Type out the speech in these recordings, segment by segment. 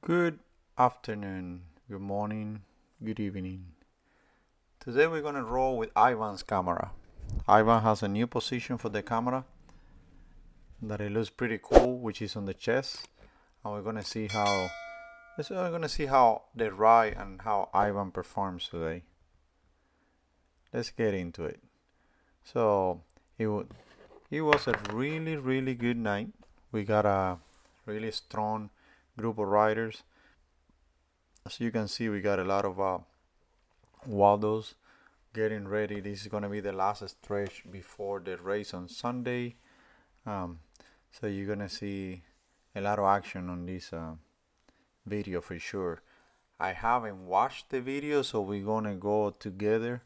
Good afternoon, good morning, good evening. Today we're gonna roll with Ivan's camera. Ivan has a new position for the camera that it looks pretty cool, which is on the chest, and we're gonna see how the ride and how Ivan performs today. Let's get into it. So it was a really good night. We got a really strong group of riders. As you can see, we got a lot of Waldos getting ready. This is gonna be the last stretch before the race on Sunday. Um, so you're gonna see a lot of action on this video for sure. I haven't watched the video, so we're gonna go together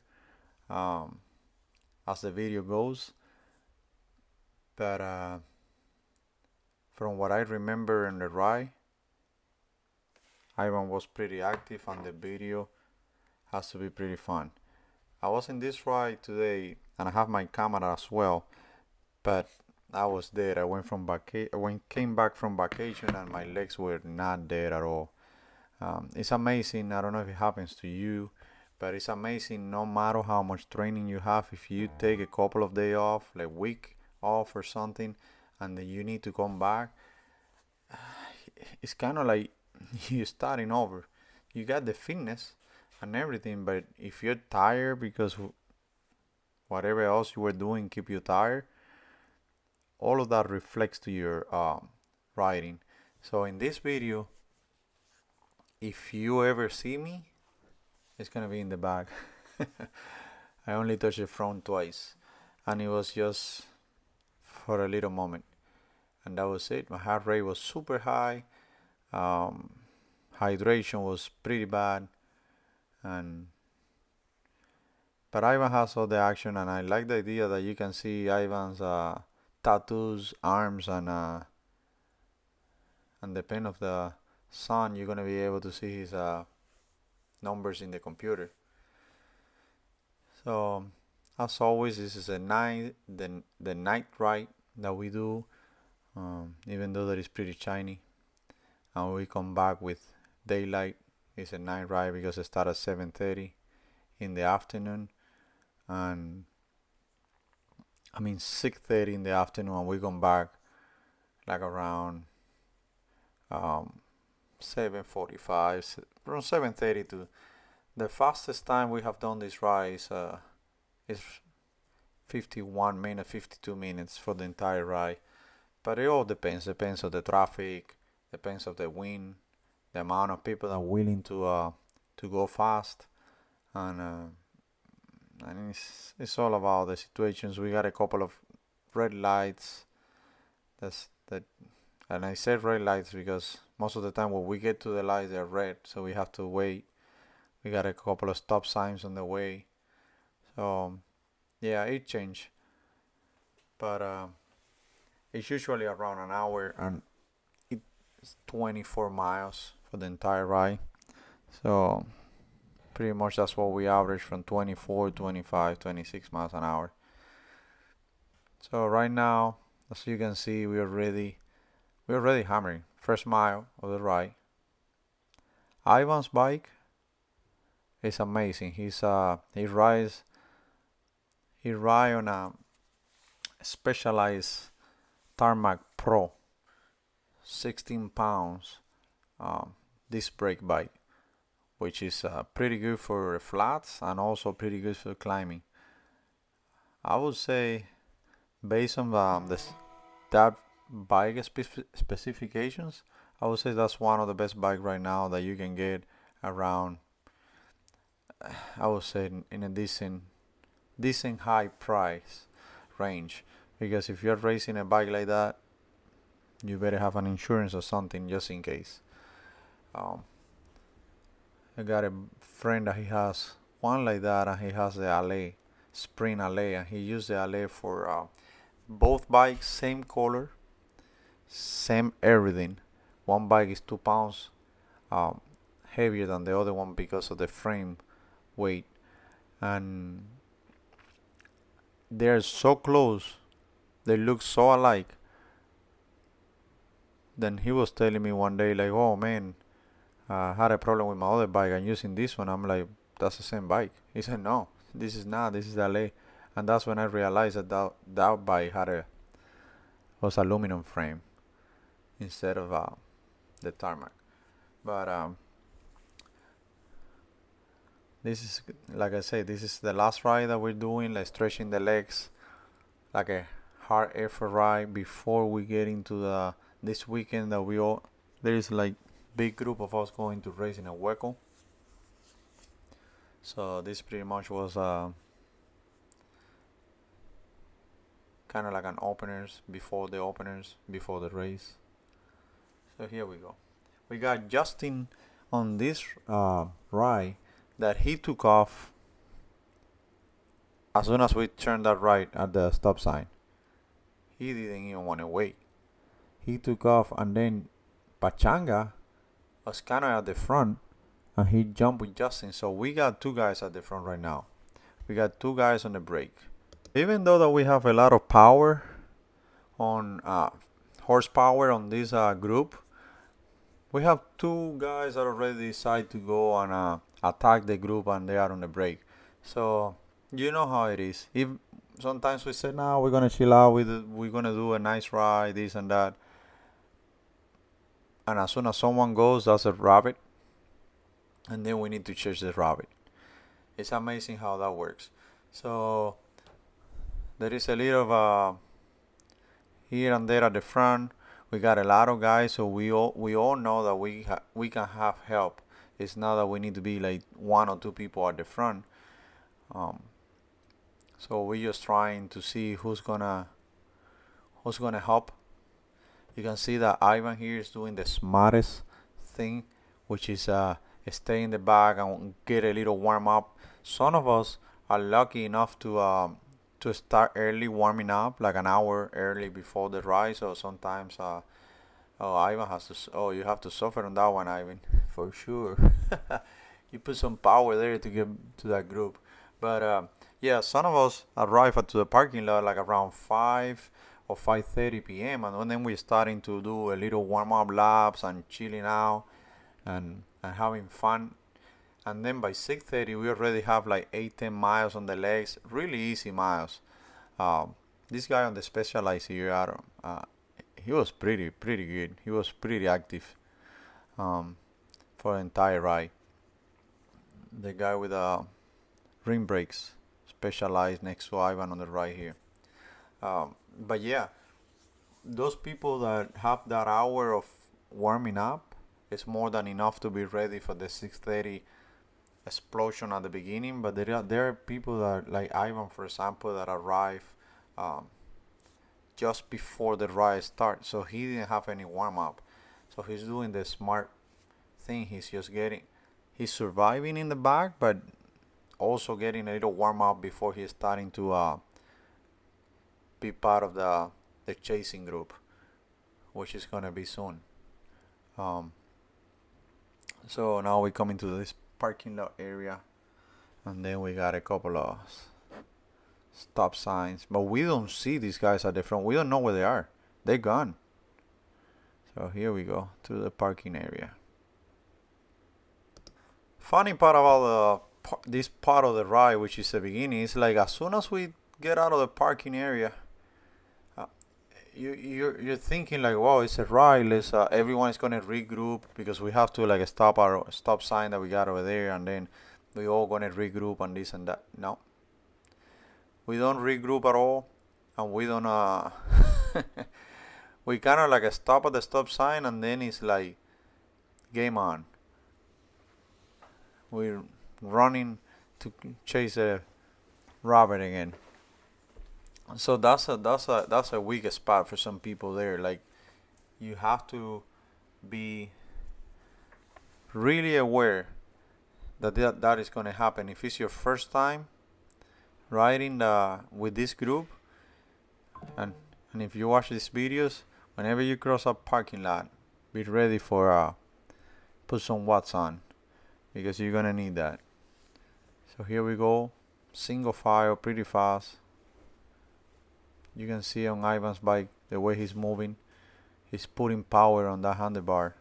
um, as the video goes. But from what I remember in the ride, Ivan was pretty active, and the video has to be pretty fun. I was in this ride today, and I have my camera as well, but I was dead. Came back from vacation, and my legs were not dead at all. It's amazing. I don't know if it happens to you, but it's amazing. No matter how much training you have, if you take a couple of days off, like week off or something, and then you need to come back, it's kind of like you starting over. You got the fitness and everything, but if you're tired because whatever else you were doing keep you tired, all of that reflects to your riding. So in this video, if you ever see me, it's gonna be in the back. I only touched the front twice, and it was just for a little moment, and that was it. My heart rate was super high. Um, Hydration was pretty bad, and but Ivan has all the action, and I like the idea that you can see Ivan's tattoos, arms, and depending of the sun, you're gonna be able to see his numbers in the computer. So as always, this is the night ride that we do, even though that is pretty shiny, and we come back with daylight. It's a night ride because it starts at 7:30 in the afternoon, and I mean 6:30 in the afternoon, and we come back like around 7:45, around 7:30 to the fastest time we have done this ride is 51 minutes, 52 minutes for the entire ride. But it all depends. Depends on the traffic, depends on the wind, the amount of people that are willing to go fast, and it's all about the situations. We got a couple of red lights. That, and I said red lights because most of the time when we get to the lights they're red, so we have to wait. We got a couple of stop signs on the way, so yeah, it changed, but it's usually around an hour, and it's 24 miles for the entire ride. So pretty much that's what we average, from 24, 25, 26 miles an hour. So right now, as you can see, we're already hammering first mile of the ride. Ivan's bike is amazing. He ride on a specialized Tarmac Pro 16 pounds disc brake bike, which is pretty good for flats and also pretty good for climbing. I would say, based on that bike specifications, I would say that's one of the best bike right now that you can get around. I would say in a decent high price range, because if you're racing a bike like that, you better have an insurance or something just in case. Um, I got a friend that he has one like that, and he has the Alley Spring Alley, and he used the Alley for both bikes, same color, same everything. One bike is 2 pounds um, heavier than the other one because of the frame weight, and they're so close, they look so alike. Then he was telling me one day, like, oh man, I had a problem with my other bike and using this one. I'm like, that's the same bike. He said, no, this is not. This is the LA. And that's when I realized that bike was aluminum frame instead of the tarmac. But this is, like I say, this is the last ride that we're doing, like stretching the legs, like a hard effort ride before we get into this weekend that there is like big group of us going to race in a Hueco. So this pretty much was kind of like an openers before the race. So here we go. We got Justin on this ride that he took off as soon as we turned that right at the stop sign. He didn't even want to wait. He took off, and then Pachanga was kind of at the front, and he jumped with Justin. So we got two guys at the front right now. We got two guys on the brake. Even though that we have a lot of power on horsepower on this group, we have two guys that already decide to go and attack the group, and they are on the brake. So you know how it is. If sometimes we say, "Nah, we're gonna chill out. We're gonna do a nice ride, this and that," and as soon as someone goes, that's a rabbit, and then we need to chase the rabbit. It's amazing how that works. So there is a little of here and there at the front. We got a lot of guys, so we all know that we can have help. It's not that we need to be like one or two people at the front. So we're just trying to see who's gonna help. You can see that Ivan here is doing the smartest thing, which is stay in the back and get a little warm up. Some of us are lucky enough to start early warming up, like an hour early before the ride. So sometimes Ivan has to. Oh, you have to suffer on that one, Ivan, for sure. You put some power there to get to that group. But yeah, some of us arrive to the parking lot like around 5 or 5:30 p.m. and then we're starting to do a little warm up laps and chilling out and having fun. And then by 6:30 we already have like 8-10 miles on the legs, really easy miles. This guy on the Specialized here, he was pretty good. He was pretty active for the entire ride. The guy with rim brakes, Specialized, next to Ivan on the right here. But yeah, those people that have that hour of warming up is more than enough to be ready for the 6:30 explosion at the beginning. But there are people that, like Ivan, for example, that arrive just before the ride starts, so he didn't have any warm up. So he's doing the smart thing. He's surviving in the back, but also getting a little warm up before he's starting to be part of the chasing group, which is gonna be soon. So now we come into this parking lot area, and then we got a couple of stop signs, but we don't see these guys at the front. We don't know where they are. They're gone. So here we go to the parking area. Funny part about this part of the ride, which is the beginning, is like as soon as we get out of the parking area, you're thinking like, wow, it's a ride. Let's everyone is gonna regroup because we have to like stop our stop sign that we got over there, and then we all gonna regroup and this and that. No, we don't regroup at all, and we don't we kind of like stop at the stop sign, and then it's like game on. We're running to chase a rabbit again. So that's a weak spot for some people there. Like you have to be really aware that is going to happen. If it's your first time riding with this group, and if you watch these videos, whenever you cross a parking lot, be ready for put some watts on, because you're gonna need that. So here we go, single file, pretty fast. You can see on Ivan's bike the way he's moving. He's putting power on that handlebar.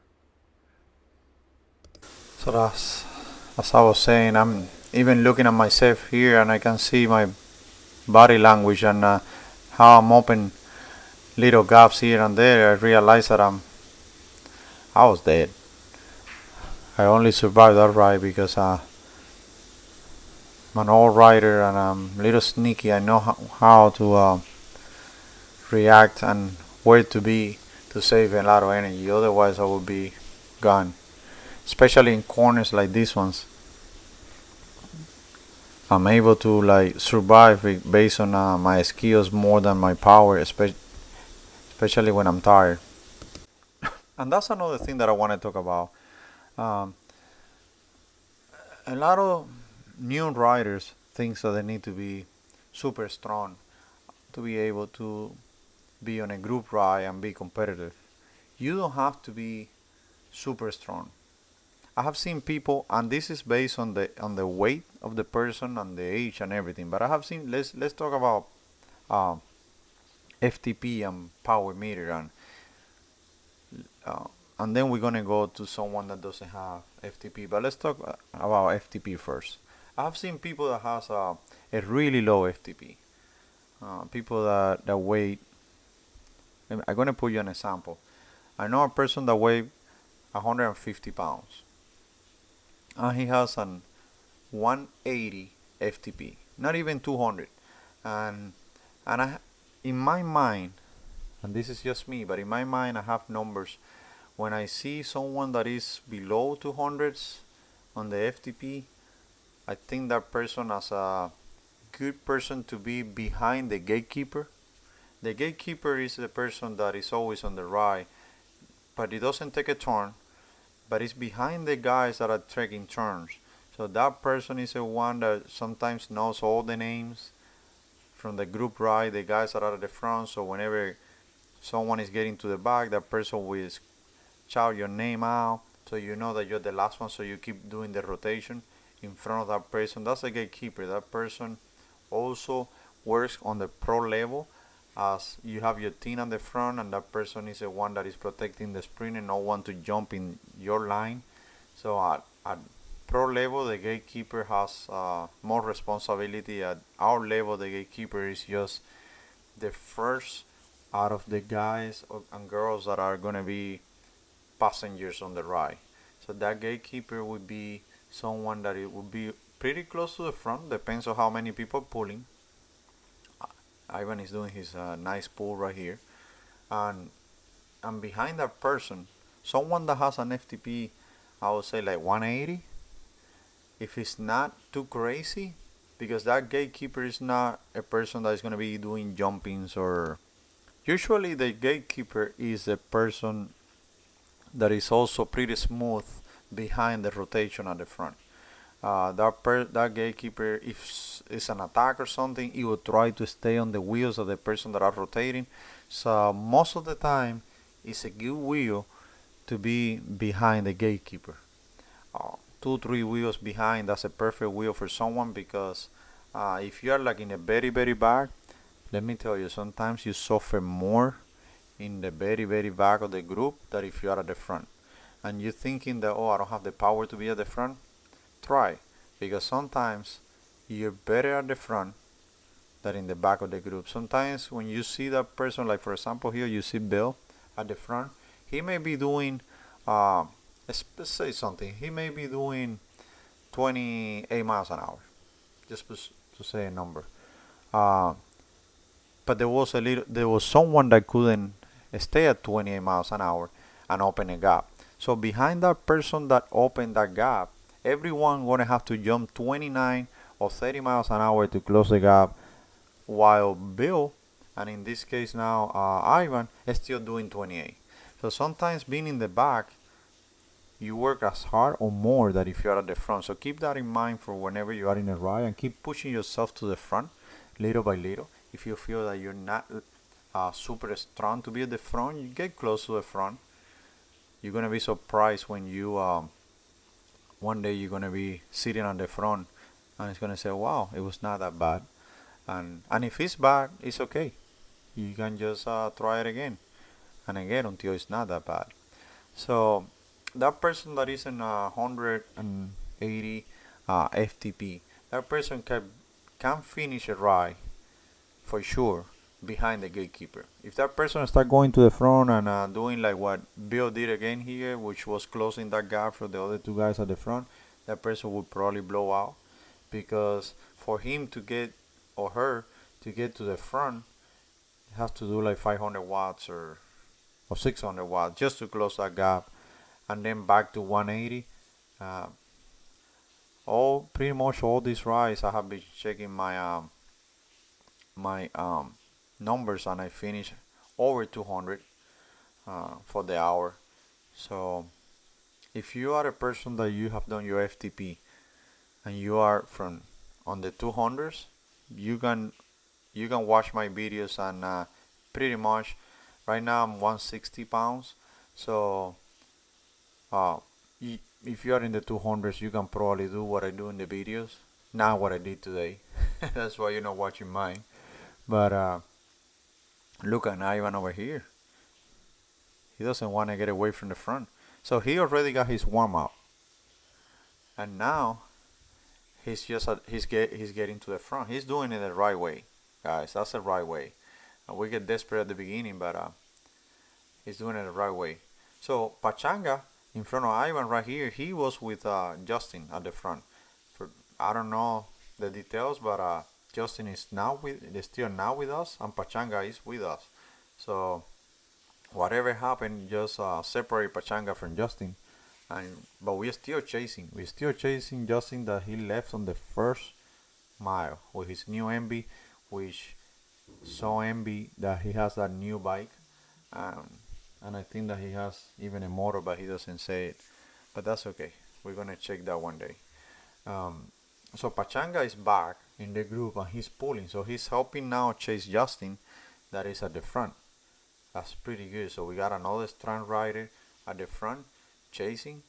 So that's as I was saying. I'm even looking at myself here, and I can see my body language and how I'm open little gaps here and there. I realize that I was dead. I only survived that ride because I'm an old rider and I'm a little sneaky. I know how to react and where to be to save a lot of energy. Otherwise, I would be gone. Especially in corners like these ones, I'm able to like survive based on my skills more than my power, especially when I'm tired. And that's another thing that I want to talk about. Um, a lot of new riders think that they need to be super strong to be able to be on a group ride and be competitive. You don't have to be super strong. I have seen people, and this is based on the weight of the person and the age and everything. But I have seen. Let's talk about uh, FTP and power meter, uh, and then we're gonna go to someone that doesn't have FTP. But let's talk about FTP first. I have seen people that has a really low FTP. People that weigh. I'm gonna put you an example. I know a person that weighs 150 pounds, and he has an 180 FTP, not even 200. And and in my mind, and this is just me, but in my mind, I have numbers. When I see someone that is below 200s on the FTP, I think that person is a good person to be behind the gatekeeper. The gatekeeper is the person that is always on the right, but he doesn't take a turn, but it's behind the guys that are taking turns. So that person is the one that sometimes knows all the names from the group ride, the guys that are at the front. So whenever someone is getting to the back, that person will shout your name out so you know that you're the last one. So you keep doing the rotation in front of that person. That's the gatekeeper. That person also works on the pro level as you have your team at the front, and that person is the one that is protecting the sprint and no one to jump in your line. So at pro level, the gatekeeper has more responsibility. At our level, the gatekeeper is just the first out of the guys and girls that are going to be passengers on the ride. So that gatekeeper would be someone that it would be pretty close to the front, depends on how many people pulling. Ivan is doing his nice pull right here. And and behind that person, someone that has an FTP, I would say like 180. If it's not too crazy, because that gatekeeper is not a person that is going to be doing jumpings or. Usually, the gatekeeper is a person that is also pretty smooth behind the rotation at the front. That gatekeeper, if it's an attack or something, he will try to stay on the wheels of the person that are rotating. So most of the time, it's a good wheel to be behind the gatekeeper. 2, 3 wheels behind, that's a perfect wheel for someone because if you are like in a very very back, let me tell you, sometimes you suffer more in the very very back of the group than if you are at the front. And you're thinking that, oh, I don't have the power to be at the front. Try, because sometimes you're better at the front than in the back of the group. Sometimes when you see that person, like for example here, you see Bill at the front, he may be doing, uh, let's say something, he may be doing 28 miles an hour, just to say a number. Uh, but there was someone that couldn't stay at 28 miles an hour and open a gap. So behind that person that opened that gap, everyone gonna have to jump 29 or 30 miles an hour to close the gap, while Bill, and in this case now Ivan, is still doing 28. So sometimes being in the back, you work as hard or more than if you are at the front. So keep that in mind for whenever you are in a ride and keep pushing yourself to the front little by little. If you feel that you're not super strong to be at the front, you get close to the front. You're gonna be surprised when you one day you're gonna be sitting on the front and it's gonna say, "Wow, it was not that bad." And if it's bad, it's okay. You can just try it again and again until it's not that bad. So that person that is in 180 FTP, that person can finish a ride for sure behind the gatekeeper. If that person start going to the front and doing like what Bill did again here, which was closing that gap for the other two guys at the front, that person would probably blow out, because for him to get, or her to get to the front, have to do like 500 watts or 600 watts just to close that gap, and then back to 180. Uh, all pretty much all these rides I have been checking my numbers, and I finished over 200 for the hour. So if you are a person that you have done your FTP and you are from on the 200s, you can watch my videos, and pretty much right now I'm 160 pounds. So uh, if you are in the 200s, you can probably do what I do in the videos, not what I did today. That's why you're not watching mine. But look at Ivan over here. He doesn't want to get away from the front. So he already got his warm up, and now he's getting to the front. He's doing it the right way, guys. That's the right way. We get desperate at the beginning, but he's doing it the right way. So Pachanga in front of Ivan right here, he was with Justin at the front. For I don't know the details, but Justin is still now with us, and Pachanga is with us. So whatever happened, just separate Pachanga from Justin. But we're still chasing. We're still chasing Justin that he left on the first mile with his new MB, which so envy that he has that new bike. Um, and I think that he has even a motor, but he doesn't say it. But that's okay. We're gonna check that one day. Um, so Pachanga is back in the group and he's pulling. So he's helping now chase Justin, that is at the front. That's pretty good. So we got another strand rider at the front chasing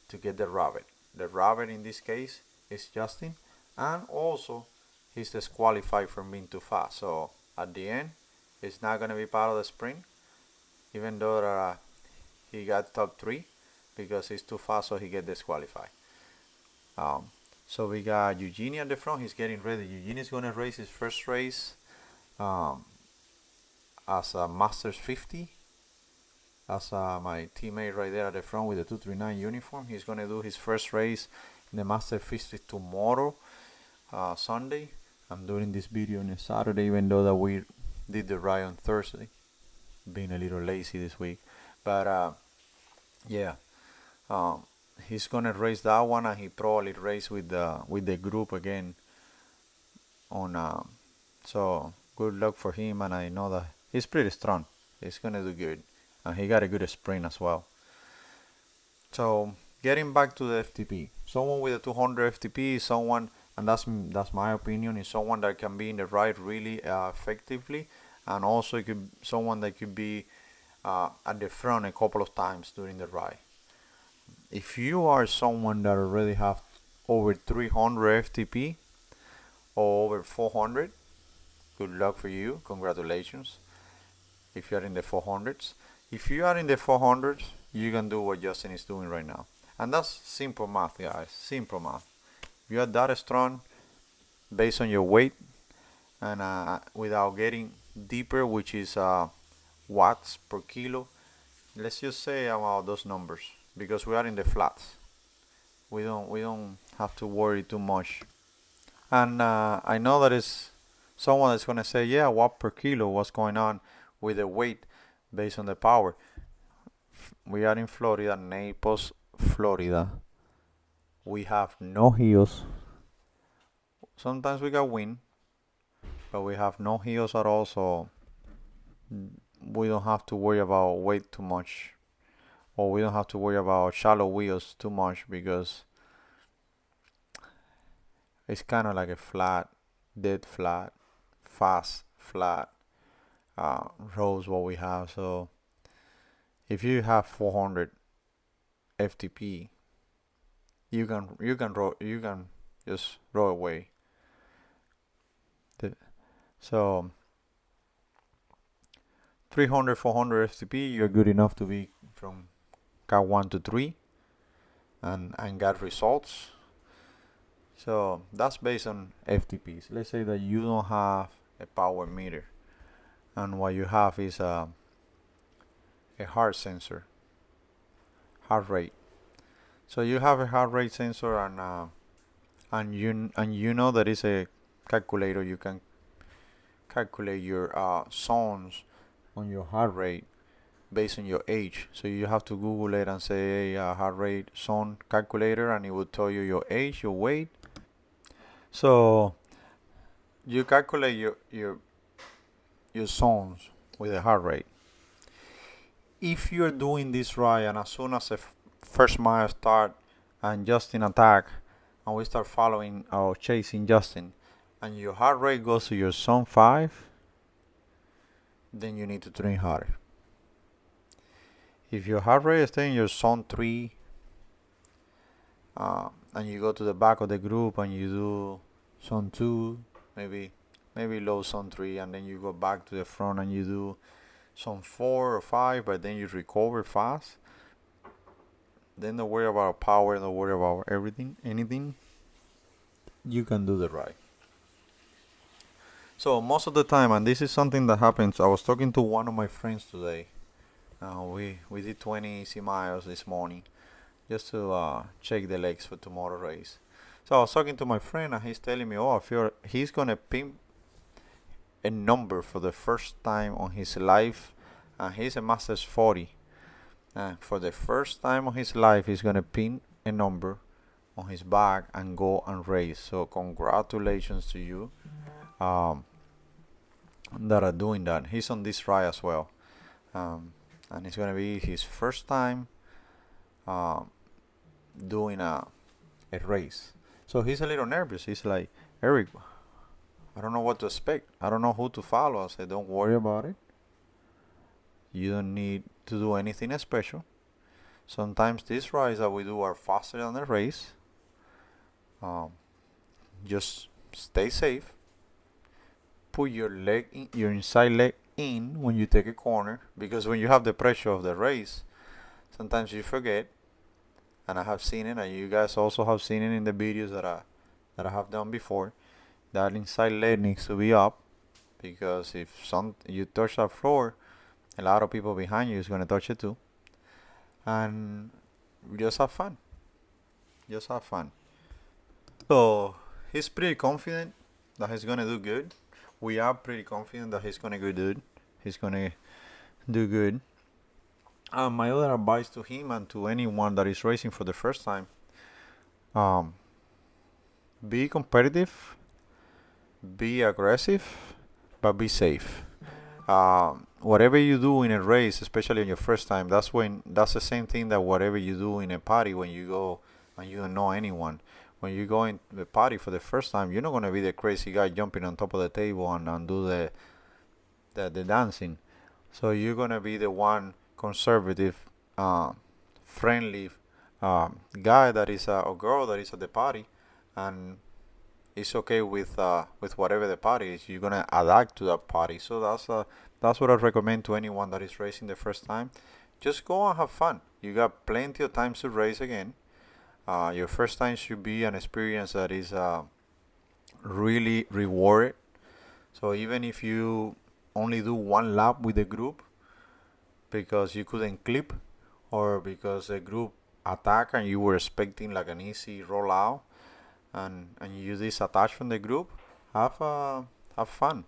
to get the rabbit. The rabbit in this case is Justin, and also he's disqualified from being too fast. So at the end, he's not gonna be part of the sprint, even though he got top three, because he's too fast, so he get disqualified. Um, so we got Eugene at the front. He's getting ready. Eugene is gonna race his first race um, as a Masters 50. That's my teammate right there at the front with the 239 uniform. He's gonna do his first race in the Masters 50 tomorrow, Sunday. I'm doing this video on a Saturday, even though that we did the ride on Thursday. Being a little lazy this week, but yeah, um, he's gonna race that one, and he probably race with the group again on. So good luck for him, and I know that he's pretty strong. He's gonna do good, and he got a good sprint as well. So getting back to the FTP, someone with a 200 FTP is someone, and that's my opinion, is someone that can be in the ride really effectively, and also it could someone that could be at the front a couple of times during the ride. If you are someone that already have over 300 FTP or over 400, good luck for you. Congratulations. If you are in the 400s, if you are in the 400s, you can do what Justin is doing right now, and that's simple math, guys. Simple math. You are that strong based on your weight, and without getting deeper, which is watts per kilo. Let's just say about those numbers, because we are in the flats. We don't have to worry too much. And I know that is someone that's gonna say, yeah, watt per kilo. What's going on with the weight based on the power? We are in Florida, Naples, Florida. We have no hills. Sometimes we got wind, but we have no hills at all, so we don't have to worry about weight too much, or we don't have to worry about shallow wheels too much, because it's kind of like a flat, dead flat, fast flat roads what we have. So if you have 400 FTP, you can just roll away. So 300, 400 FTP, you're good enough to be from car 1 to 3. and got results. So that's based on FTPs. Let's say that you don't have a power meter, and what you have is a heart sensor, heart rate. So you have a heart rate sensor, and you know that is a calculator. You can calculate your zones on your heart rate based on your age. So you have to Google it and say heart rate zone calculator, and it will tell you your age, your weight. So you calculate your zones with the heart rate. If you're doing this right, and as soon as the first mile start and Justin attack, and we start following or chasing Justin, and your heart rate goes to your zone 5, then you need to train harder. If your heart rate is staying in your zone 3, and you go to the back of the group and you do zone 2, maybe low zone 3, and then you go back to the front and you do zone 4 or 5, but then you recover fast, then don't worry about power, don't worry about anything. You can do the right. So most of the time, and this is something that happens, I was talking to one of my friends today. We did 20 easy miles this morning just to check the legs for tomorrow race. So I was talking to my friend, and he's telling me, oh, I feel he's gonna pin a number for the first time on his life, and he's a Masters 40. For the first time of his life, he's gonna pin a number on his back and go and race. So congratulations to you that are doing that. He's on this ride as well, and it's gonna be his first time doing a race. So he's a little nervous. He's like, Eric, I don't know what to expect. I don't know who to follow. I said, don't worry about it. You don't need to do anything special. Sometimes these rides that we do are faster than the race. Just stay safe. Put your your inside leg in when you take a corner, because when you have the pressure of the race, sometimes you forget. And I have seen it, and you guys also have seen it in the videos that I have done before. That inside leg needs to be up, because if you touch that floor, a lot of people behind you is gonna touch it too. And just have fun. Just have fun. So he's pretty confident that he's gonna do good. We are pretty confident that he's gonna do good. My other advice to him and to anyone that is racing for the first time: be competitive, be aggressive, but be safe. Whatever you do in a race, especially on your first time, that's the same thing that whatever you do in a party when you go and you don't know anyone. When you go in the party for the first time, you're not gonna be the crazy guy jumping on top of the table and do the dancing. So you're gonna be the one conservative, friendly guy that is or girl that is at the party, and it's okay with whatever the party is. You're gonna adapt to that party. So that's what I recommend to anyone that is racing the first time. Just go and have fun. You got plenty of times to race again. Your first time should be an experience that is really rewarded. So even if you only do one lap with the group because you couldn't clip, or because the group attack and you were expecting like an easy rollout, and you disattach from the group, have fun,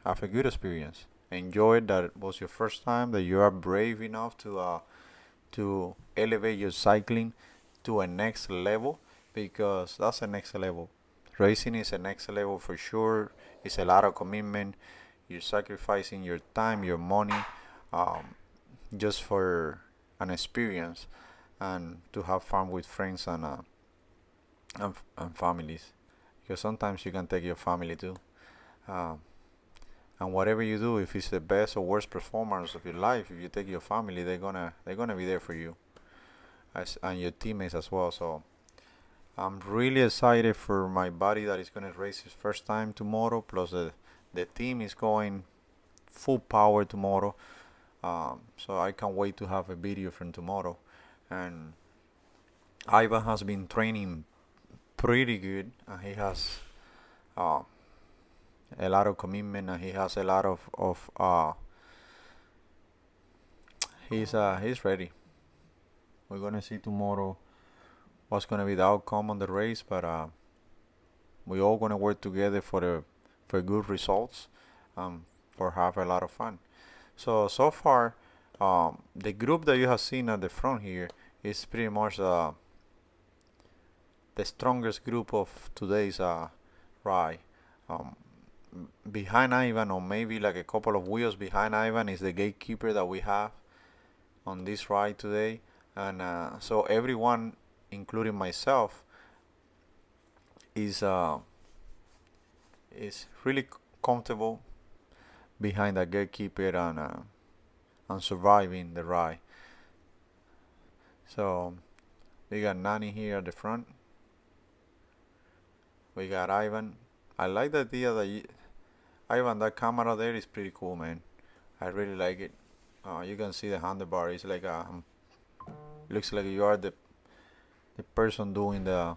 have a good experience, enjoy it, that it was your first time, that you are brave enough to elevate your cycling to a next level, because that's a next level. Racing is a next level for sure. It's a lot of commitment. You're sacrificing your time, your money, just for an experience and to have fun with friends and families. Because sometimes you can take your family too. Uh, and whatever you do, if it's the best or worst performance of your life, if you take your family, they're gonna be there for you, and your teammates as well. So I'm really excited for my buddy that is gonna race his first time tomorrow. Plus the team is going full power tomorrow. So I can't wait to have a video from tomorrow, and Ivan has been training pretty good, and he has uh, a lot of commitment, and he has a lot of he's ready. We're gonna see tomorrow what's gonna be the outcome on the race, but we all gonna work together for good results, for have a lot of fun. So far, the group that you have seen at the front here is pretty much the strongest group of today's ride. Um, Behind Ivan, or maybe like a couple of wheels behind Ivan, is the gatekeeper that we have on this ride today, and so everyone, including myself, is uh, is really comfortable behind the gatekeeper and surviving the ride. So we got Nani here at the front. We got Ivan. I like the idea that Ivan, that camera there is pretty cool, man. I really like it. You can see the handlebar. It's like looks like you are the person doing the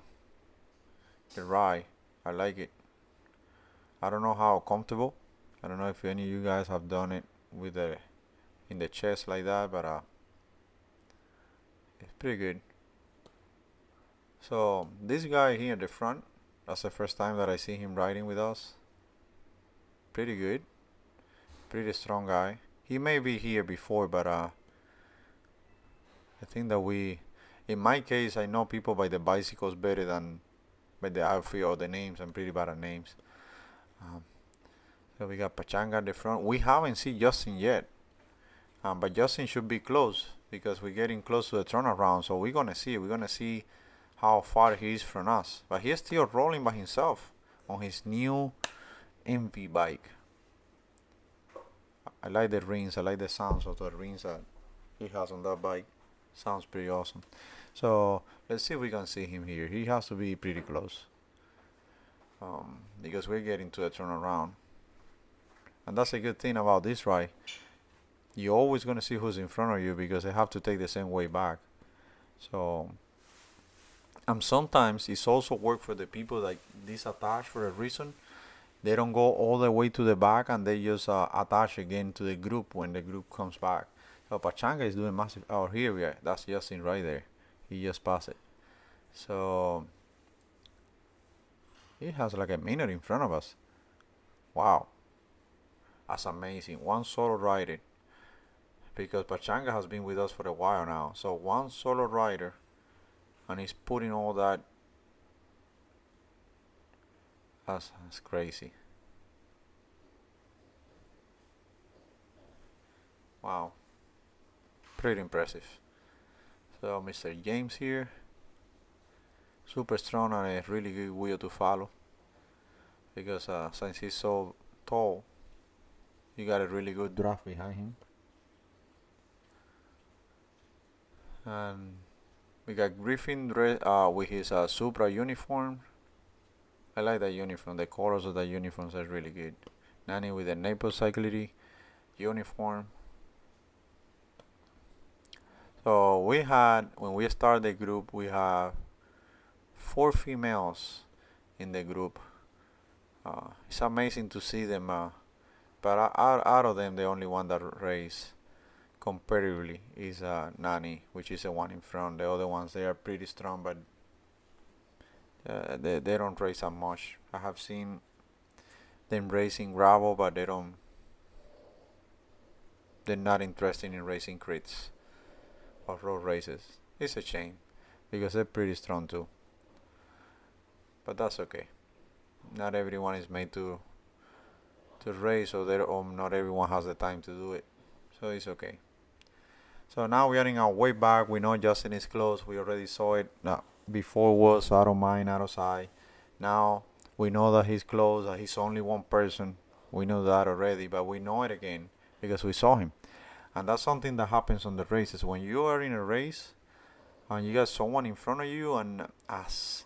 ride. I like it. I don't know how comfortable. I don't know if any of you guys have done it with the in the chest like that, but it's pretty good. So this guy here at the front, that's the first time that I see him riding with us. Pretty good, pretty strong guy. He may be here before, but I think that in my case, I know people by the bicycles better than by the outfit or the names. I'm pretty bad at names. Um, so we got Pachanga at the front. We haven't seen Justin yet, but Justin should be close because we're getting close to the turnaround. So we're gonna see. We're gonna see how far he is from us. But he's still rolling by himself on his new MV bike. I like the rings. I like the sounds of the rings that he has on that bike. Sounds pretty awesome. So let's see if we can see him here. He has to be pretty close, because we're getting to the turnaround. And that's a good thing about this ride. You're always going to see who's in front of you because they have to take the same way back. So, and sometimes it's also work for the people like this attached for a reason. They don't go all the way to the back and they just attach again to the group when the group comes back. So Pachanga is doing massive. Oh, here we are. That's Justin right there. He just passed it. So he has like a minute in front of us. Wow, that's amazing. One solo rider, because Pachanga has been with us for a while now. So one solo rider, and he's putting all that. That's crazy. Wow, pretty impressive. So Mr. James here, super strong and a really good wheel to follow, because since he's so tall, you got a really good draft behind him. And we got Griffin with his Supra uniform. I like that uniform. The colors of the uniforms are really good. Nani with the Naples cyclists uniform. So we had, when we started the group, we have 4 females in the group. It's amazing to see them, but out of them, the only one that race comparatively is Nani, which is the one in front. The other ones, they are pretty strong, but they don't race that much. I have seen them racing gravel, but they're not interested in racing crits or road races. It's a shame because they're pretty strong too. But that's okay. Not everyone is made to race, or not everyone has the time to do it. So it's okay. So now we are in our way back. We know Justin is close. We already saw it. Before was out of mind, out of sight. Now we know that he's close. That he's only one person. We know that already, but we know it again because we saw him. And that's something that happens on the races. When you are in a race and you got someone in front of you, and as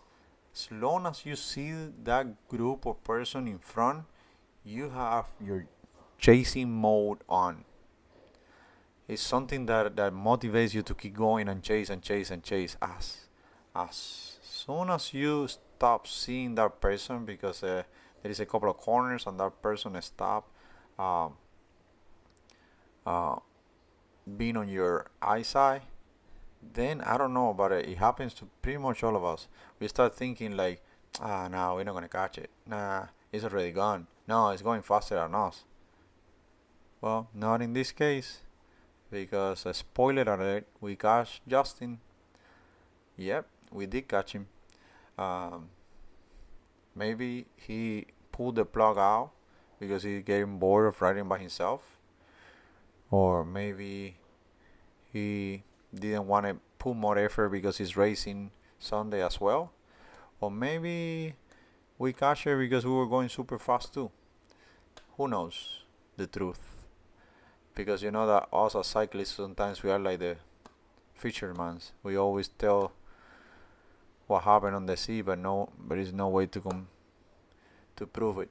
long as you see that group or person in front, you have your chasing mode on. It's something that motivates you to keep going and chase and chase and chase. As soon as you stop seeing that person, because there is a couple of corners and that person stop uh, uh, being on your eyesight, then I don't know, but it happens to pretty much all of us. We start thinking like, no, we're not gonna catch it. Nah, it's already gone. No, it's going faster than us. Well, not in this case, because spoiler alert, we catch Justin. Yep, we did catch him. Um, Maybe he pulled the plug out because he's getting bored of riding by himself, or maybe he didn't want to put more effort because he's racing Sunday as well, or maybe we catch it because we were going super fast too. Who knows the truth? Because you know that us as cyclists sometimes we are like the fishermen. We always tell what happened on the sea, but there is no way to prove it.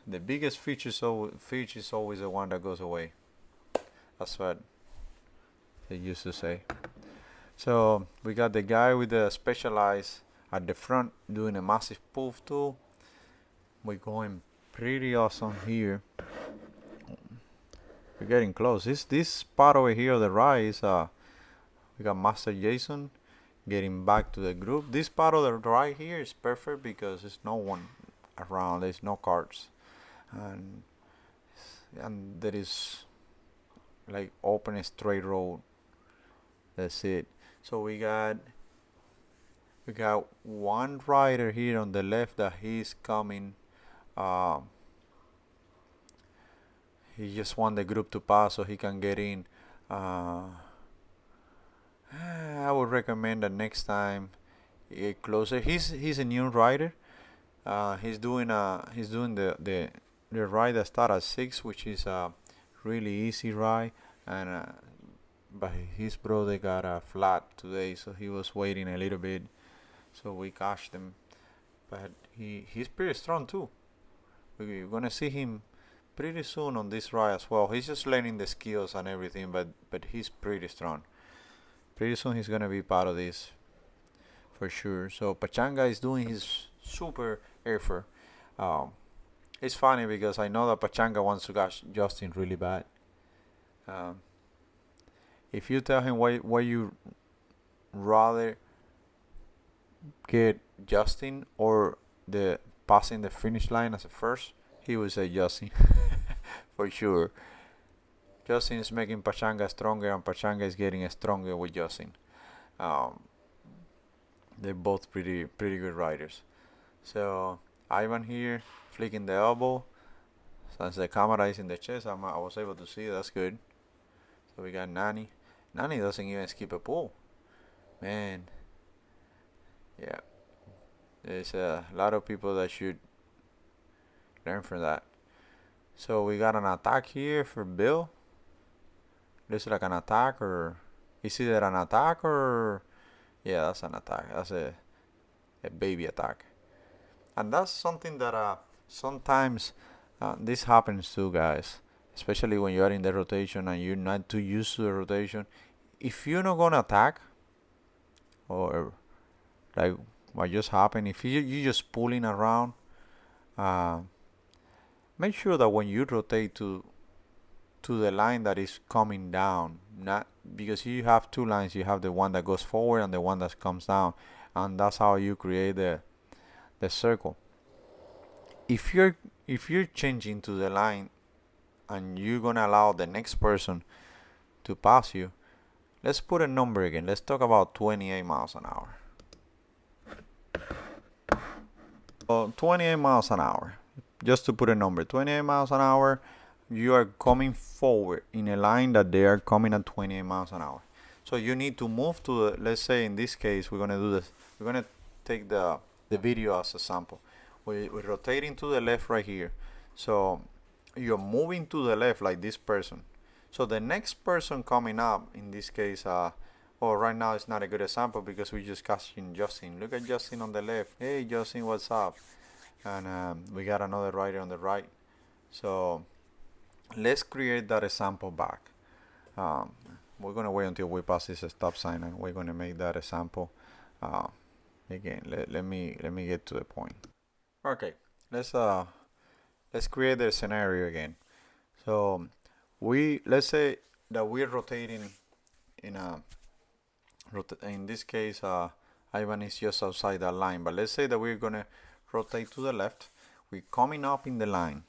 The biggest fish is always the one that goes away. That's what they used to say. So we got the guy with the specialized at the front doing a massive poof too. We're going pretty awesome here. We're getting close. This spot over here on the right is we got Master Jason getting back to the group. This part of the right here is perfect because there's no one around. There's no cars, and there is like open straight road. That's it. So we got one rider here on the left that he's coming. Uh, he just want the group to pass so he can get in. I would recommend that next time you get closer. He's a new rider. He's doing the ride that start at 6, which is a really easy ride, and but his brother got a flat today, so he was waiting a little bit. So we cashed him, but he's pretty strong too. We're gonna see him pretty soon on this ride as well. He's just learning the skills and everything, but he's pretty strong. Pretty soon he's gonna be part of this for sure. So Pachanga is doing his super effort. Um, it's funny because I know that Pachanga wants to catch Justin really bad. Um, if you tell him why you rather get Justin or the passing the finish line as a first, he would say Justin for sure. Justin is making Pachanga stronger, and Pachanga is getting stronger with Justin. Um, they're both pretty good riders. So Ivan here flicking the elbow. Since the camera is in the chest, I was able to see. That's good. So we got Nani. Nani doesn't even skip a pull. Man, yeah. There's a lot of people that should learn from that. So we got an attack here for Bill. Looks like an attack, or is it an attack, or yeah, that's an attack. That's a baby attack, and that's something that sometimes this happens too, guys. Especially when you are in the rotation and you're not too used to the rotation. If you're not gonna attack, or like what just happened, if you just pulling around, uh, make sure that when you rotate to the line that is coming down, not because you have two lines. You have the one that goes forward and the one that comes down, and that's how you create the circle. If you're changing to the line and you're gonna allow the next person to pass you, let's put a number again. Let's talk about 28 miles an hour. 28 miles an hour. Just to put a number, 28 miles an hour. You are coming forward in a line that they are coming at 28 miles an hour. So you need to move to the, let's say in this case, we're gonna do this. We're gonna take the video as a sample. We're rotating to the left right here. So you're moving to the left like this person. So the next person coming up, in this case, right now it's not a good example because we just catching Justin. Look at Justin on the left. Hey Justin, what's up? And we got another rider on the right. So let's create that example back. We're gonna wait until we pass this stop sign and we're gonna make that example. Uh, Again, let me get to the point. Okay, let's create the scenario again. So let's say that we're rotating in a in this case, Ivan is just outside that line, but let's say that we're gonna rotate to the left. We're coming up in the line,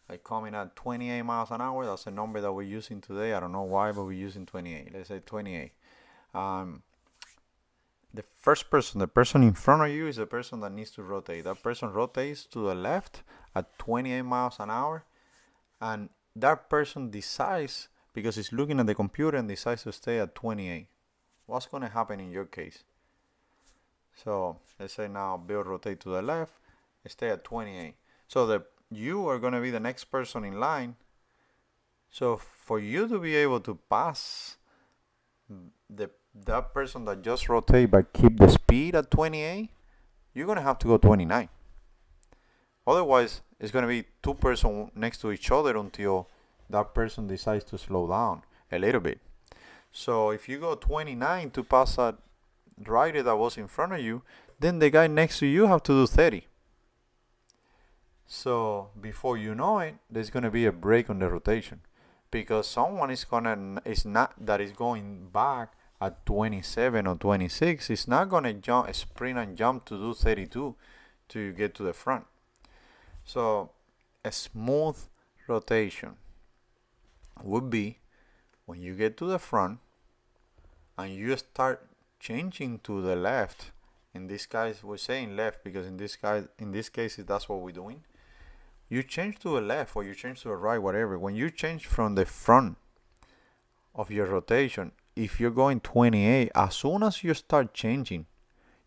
like coming at 28 miles an hour. That's the number that we're using today. I don't know why, but we're using 28. Let's say 28. Um, the first person, the person in front of you, is the person that needs to rotate. That person rotates to the left at 28 miles an hour, and that person decides, because he's looking at the computer, and decides to stay at 28. What's going to happen in your case? So let's say now Bill rotate to the left, stay at 28. So you are going to be the next person in line. So for you to be able to pass that person that just rotate but keep the speed at 28, you're going to have to go 29. Otherwise, it's going to be two persons next to each other until that person decides to slow down a little bit. So if you go 29 to pass that rider that was in front of you, then the guy next to you have to do 30. So before you know it, there's going to be a break on the rotation, because someone is going back at 27 or 26 is not going to sprint and jump to do 32 to get to the front. So a smooth rotation would be when you get to the front and you start changing to the left. In this case, we're saying left because in this case, that's what we're doing. You change to the left or you change to the right, whatever. When you change from the front of your rotation, if you're going 28, as soon as you start changing,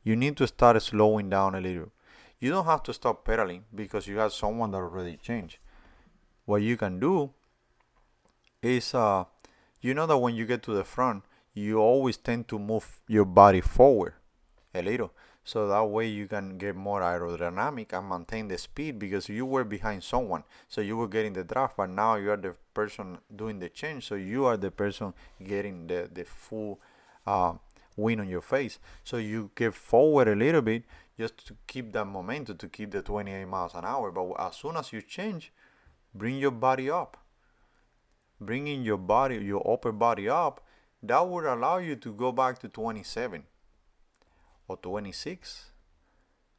you need to start slowing down a little. You don't have to stop pedaling because you have someone that already changed. What you can do is, you know that when you get to the front, you always tend to move your body forward a little. So that way you can get more aerodynamic and maintain the speed, because you were behind someone. So you were getting the draft, but now you are the person doing the change. So you are the person getting the full wind on your face. So you get forward a little bit just to keep that momentum, to keep the 28 miles an hour. But as soon as you change, bring your body up. Bringing your upper body up, that would allow you to go back to 27 or 26.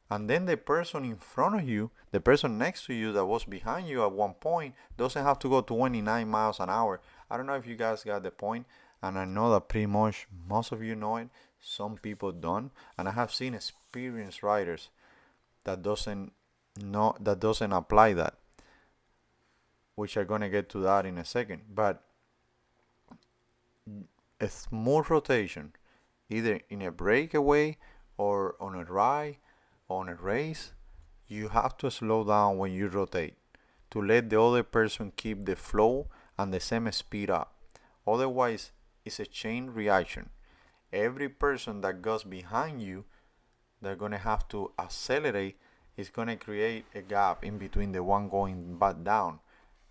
And then the person in front of you, the person next to you that was behind you at one point, doesn't have to go 29 miles an hour. I don't know if you guys got the point, and I know that pretty much most of you know it. Some people don't, and I have seen experienced riders that doesn't apply that, which I'm gonna get to that in a second. But a smooth rotation, either in a breakaway or on a ride, on a race, you have to slow down when you rotate to let the other person keep the flow and the same speed up. Otherwise, it's a chain reaction. Every person that goes behind you, they're going to have to accelerate. It's going to create a gap in between the one going back down.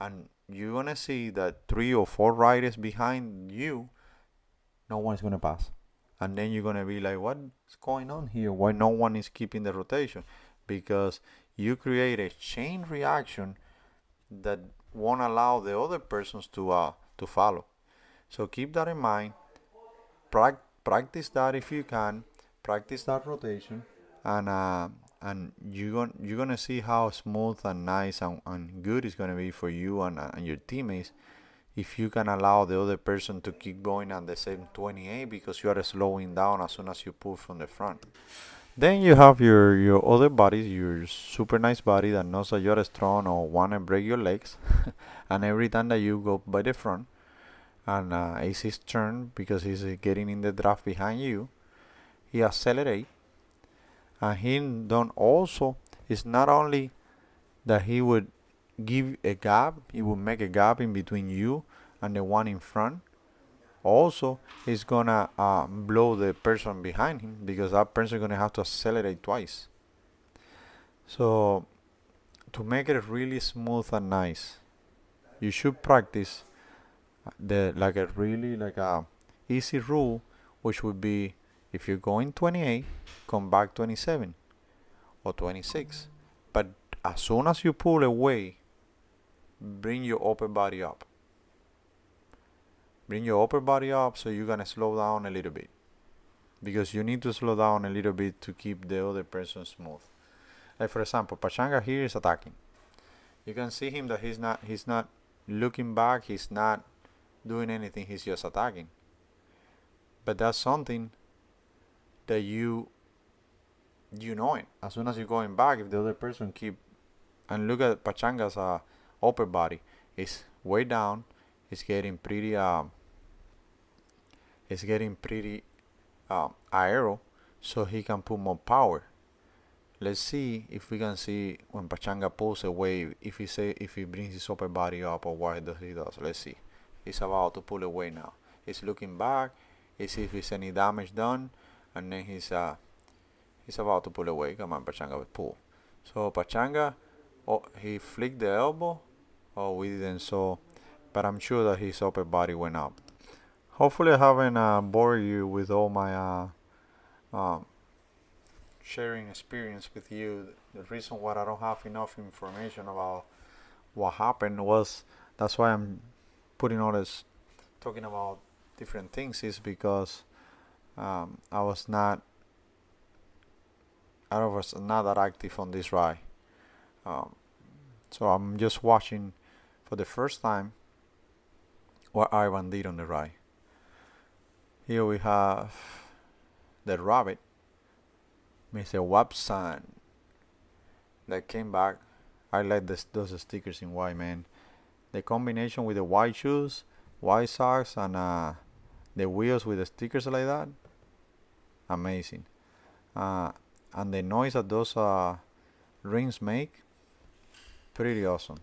And you're going to see that 3 or 4 riders behind you, no one's going to pass. And then you're going to be like, what's going on here? Why no one is keeping the rotation? Because you create a chain reaction that won't allow the other persons to follow. So keep that in mind. Practice that if you can. Practice that rotation, and you're gonna see how smooth and nice and good it's gonna be for you and your teammates, if you can allow the other person to keep going at the same 28, because you are slowing down as soon as you pull from the front. Then you have your other buddies, your super nice buddy that knows that you're strong or want to break your legs. And every time that you go by the front and it's his turn because he's getting in the draft behind you, he accelerate. And he done also, it's not only that he would give a gap, he would make a gap in between you and the one in front. Also, he's gonna blow the person behind him, because that person is gonna have to accelerate twice. So to make it really smooth and nice, you should practice a easy rule, which would be, If you're going 28, come back 27 or 26. But as soon as you pull away, bring your upper body up. Bring your upper body up so you're gonna slow down a little bit. Because you need to slow down a little bit to keep the other person smooth. Like for example, Pachanga here is attacking. You can see him that he's not looking back, he's not doing anything, he's just attacking. But that's something that you know it. As soon as you're going back, if the other person keep and look at Pachanga's upper body, it's way down, it's getting pretty aero, so he can put more power. Let's see if we can see when Pachanga pulls away, if he brings his upper body up or what he does. Let's see. He's about to pull away now. He's looking back. He sees if there's any damage done, and then he's about to pull away. Come on, Pachanga will pull. So Pachanga, he flicked the elbow. Oh, we didn't saw, but I'm sure that his upper body went up. Hopefully, I haven't bored you with all my sharing experience with you. The reason why I don't have enough information about what happened was that's why I'm putting all this talking about different things is because I was not that active on this ride. So I'm just watching for the first time what Ivan did on the ride. Here we have the rabbit, Mr. Wapsan, that came back. I like those stickers in white, man. The combination with the white shoes, white socks, and the wheels with the stickers like that, amazing. And the noise that those rings make, pretty awesome.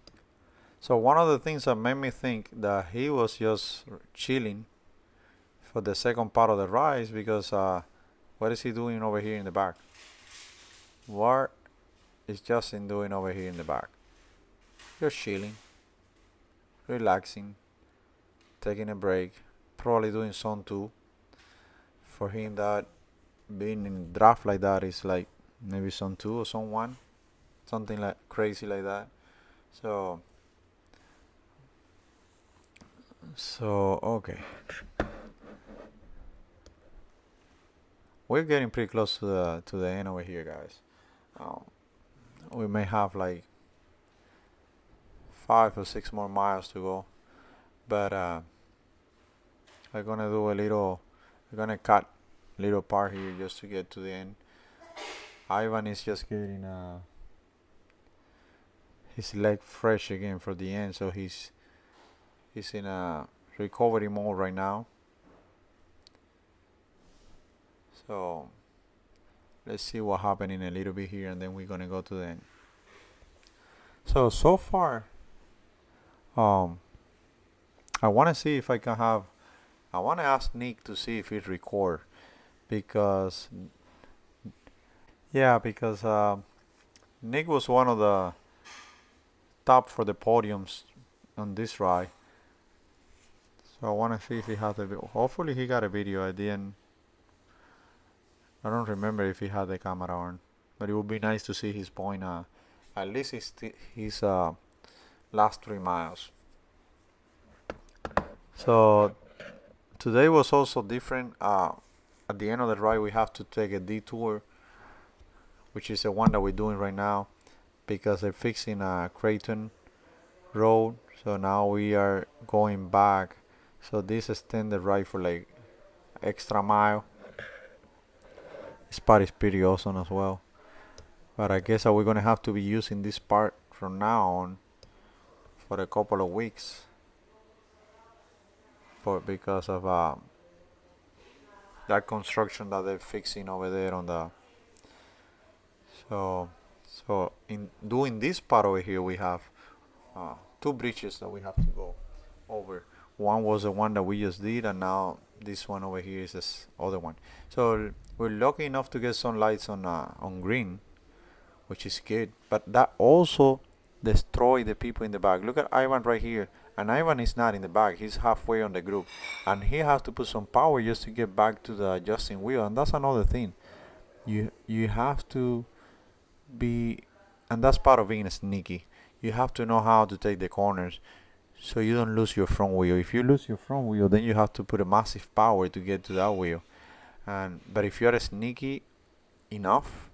So one of the things that made me think that he was just chilling for the second part of the ride is because what is he doing over here in the back? What is Justin doing over here in the back? Just chilling, relaxing, taking a break, probably doing some too. For him, that being in draft like that is like maybe some 2 or some 1, something like crazy like that. So okay, we're getting pretty close to the end over here, guys. We may have like 5 or 6 more miles to go, but we're gonna cut a little part here just to get to the end. Ivan is just getting his leg fresh again for the end, so he's in a recovery mode right now. So let's see what happened in a little bit here, and then we're gonna go to the end. So far, I want to see if I can have. I want to ask Nick to see if he record, because Nick was one of the top for the podiums on this ride. So I want to see if he has a video. Hopefully he got a video. I don't remember if he had the camera on, but it would be nice to see his point. At least his last 3 miles. So today was also different. At the end of the ride, we have to take a detour, which is the one that we're doing right now, because they're fixing Creighton Road. So now we are going back. So this extended ride for like extra mile. This part is pretty awesome as well. But I guess that we're gonna have to be using this part from now on for a couple of weeks, because of that construction that they're fixing over there on the. So in doing this part over here, we have 2 bridges that we have to go over. One was the one that we just did, and now this one over here is this other one. So we're lucky enough to get some lights on green, which is good. But that also destroyed the people in the back. Look at Ivan right here. And Ivan is not in the back. He's halfway on the group, and he has to put some power just to get back to the adjusting wheel. And that's another thing. You have to be, and that's part of being sneaky. You have to know how to take the corners so you don't lose your front wheel. If you lose your front wheel, then you have to put a massive power to get to that wheel. And but if you're sneaky enough,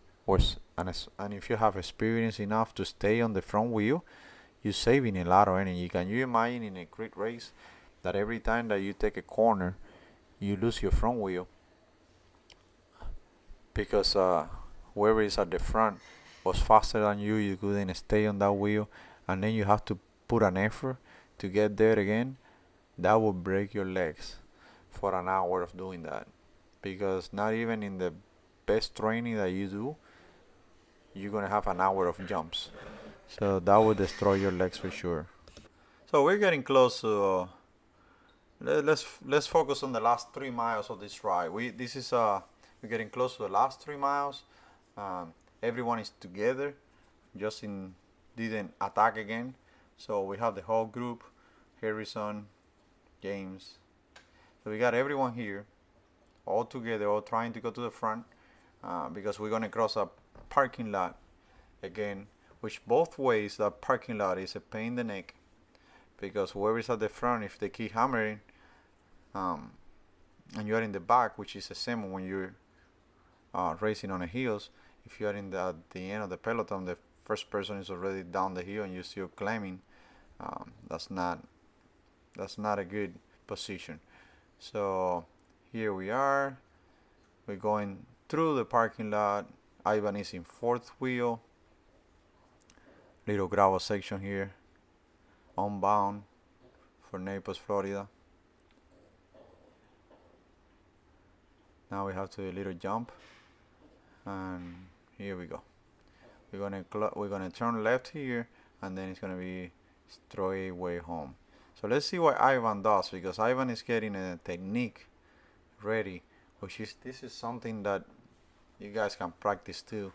and if you have experience enough to stay on the front wheel, you're saving a lot of energy. Can you imagine in a quick race that every time that you take a corner, you lose your front wheel because whoever is at the front was faster than you, you couldn't stay on that wheel, and then you have to put an effort to get there again. That will break your legs for an hour of doing that, because not even in the best training that you do, you're gonna have an hour of jumps. So that will destroy your legs for sure. So we're getting close to. Let's focus on the last 3 miles of this ride. We're getting close to the last 3 miles. Everyone is together. Justin didn't attack again, so we have the whole group: Harrison, James. So we got everyone here, all together, all trying to go to the front, because we're gonna cross a parking lot again. Which both ways, that parking lot is a pain in the neck, because whoever's at the front, if they keep hammering, and you are in the back, which is the same when you're racing on the hills. If you are at the end of the peloton, the first person is already down the hill and you're still climbing. That's not a good position. So here we are. We're going through the parking lot. Ivan is in fourth wheel. Little gravel section here. Unbound for Naples, Florida. Now we have to do a little jump, and here we go. We're gonna turn left here, and then it's gonna be straight way home. So let's see what Ivan does, because Ivan is getting a technique ready, this is something that you guys can practice too.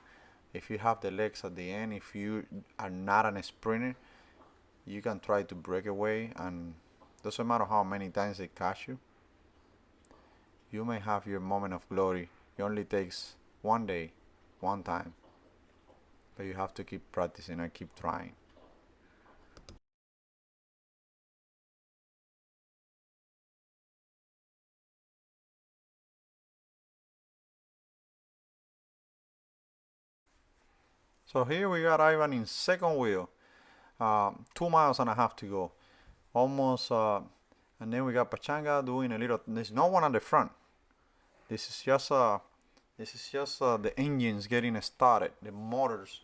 If you have the legs at the end, if you are not a sprinter, you can try to break away, and doesn't matter how many times they catch you. You may have your moment of glory. It only takes one day, one time, but you have to keep practicing and keep trying. So here we got Ivan in second wheel. 2 miles and a half to go, almost. And then we got Pachanga doing a little. There's no one on the front. This is just the engines getting started, the motors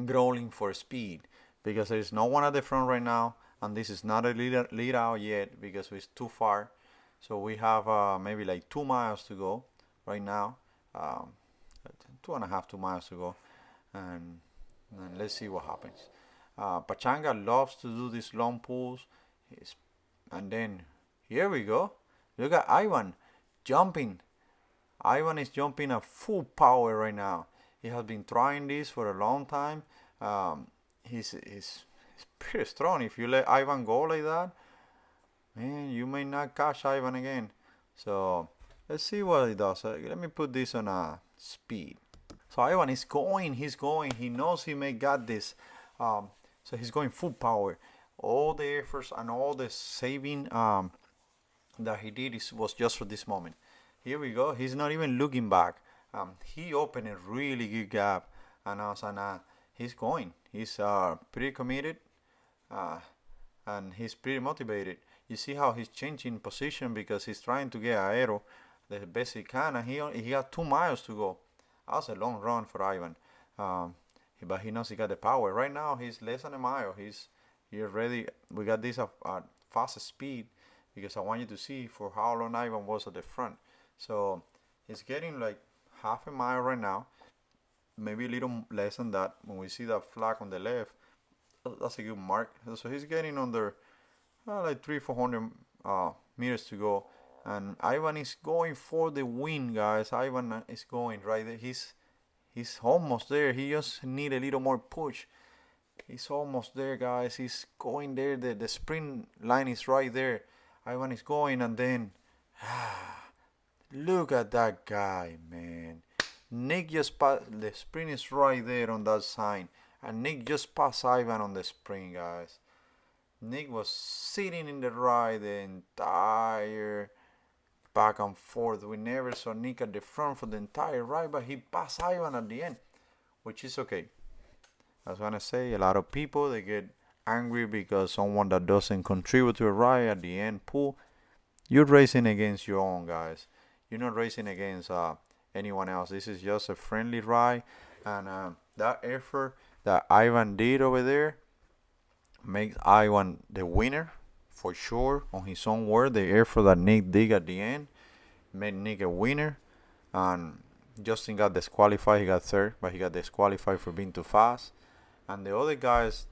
growling for speed, because there is no one at the front right now, and this is not a lead out yet because it's too far. So we have maybe like 2 miles to go right now, 2.5, 2 miles to go, and let's see what happens. Pachanga loves to do these long pulls, and then here we go. Look at Ivan jumping. Ivan is jumping at full power right now. He has been trying this for a long time. He's pretty strong. If you let Ivan go like that, man, you may not catch Ivan again. So let's see what he does. Let me put this on speed. So Ivan is going. He's going. He knows he may got this. So he's going full power. All the efforts and all the saving that he did was just for this moment. Here we go. He's not even looking back. He opened a really good gap, and he's going. He's pretty committed, and he's pretty motivated. You see how he's changing position because he's trying to get aero the best he can, and he got 2 miles to go. That's a long run for Ivan, but he knows he got the power. Right now he's less than a mile. He's ready. We got this at fast speed because I want you to see for how long Ivan was at the front. So he's getting like half a mile right now, maybe a little less than that. When we see that flag on the left, that's a good mark. So he's getting under like 300-400 meters to go, and Ivan is going for the win, guys. Ivan is going right there. He's almost there. He just need a little more push. He's almost there, guys. He's going there. The sprint line is right there. Ivan is going, and then look at that guy, man. Nick just passed. The sprint is right there on that sign, and Nick just passed Ivan on the sprint, guys. Nick was sitting in the ride the entire back and forth. We never saw Nick at the front for the entire ride, but he passed Ivan at the end, which is okay. I was gonna say, a lot of people they get angry because someone that doesn't contribute to a ride at the end pull. You're racing against your own guys. You're not racing against anyone else. This is just a friendly ride, and that effort that Ivan did over there makes Ivan the winner for sure on his own word. The effort that Nick did at the end made Nick a winner, and Justin got disqualified. He got third, but he got disqualified for being too fast. And the other guys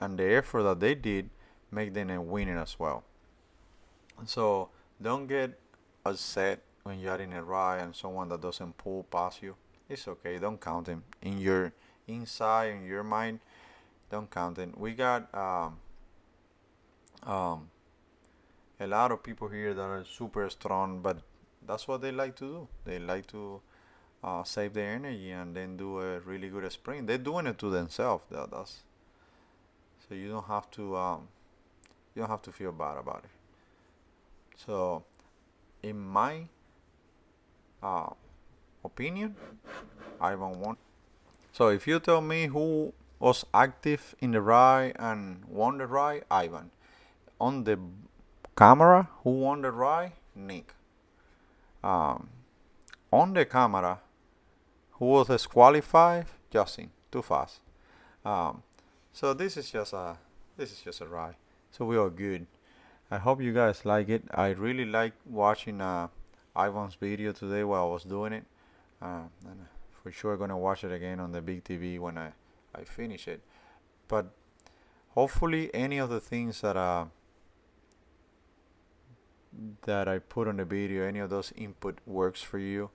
and the effort that they did make them a winner as well. So don't get upset when you're in a ride and someone that doesn't pull past you. It's okay. Don't count him in your inside in your mind. Don't count him. We got um, a lot of people here that are super strong, but that's what they like to do. They like to save their energy and then do a really good sprint. They're doing it to themselves. That's so you don't have to feel bad about it. So in my uh, opinion, Ivan won. So if you tell me who was active in the ride and won the ride, Ivan. On the camera, who won the ride? Nick. Um, on the camera, who was disqualified? Justin. Too fast. Um, so this is just a ride. So we are good. I hope you guys like it. I really like watching Ivan's video today while I was doing it. And for sure gonna watch it again on the big TV when I finish it. But hopefully any of the things that I put on the video, any of those input works for you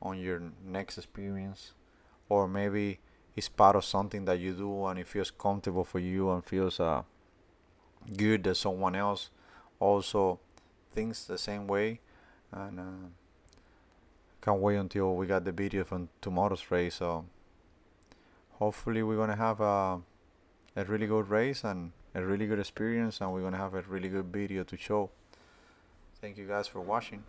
on your next experience, or maybe it's part of something that you do and it feels comfortable for you and feels good that someone else also thinks the same way. And can't wait until we got the video from tomorrow's race. So hopefully we're gonna have a really good race and a really good experience, and we're gonna have a really good video to show. Thank you guys for watching.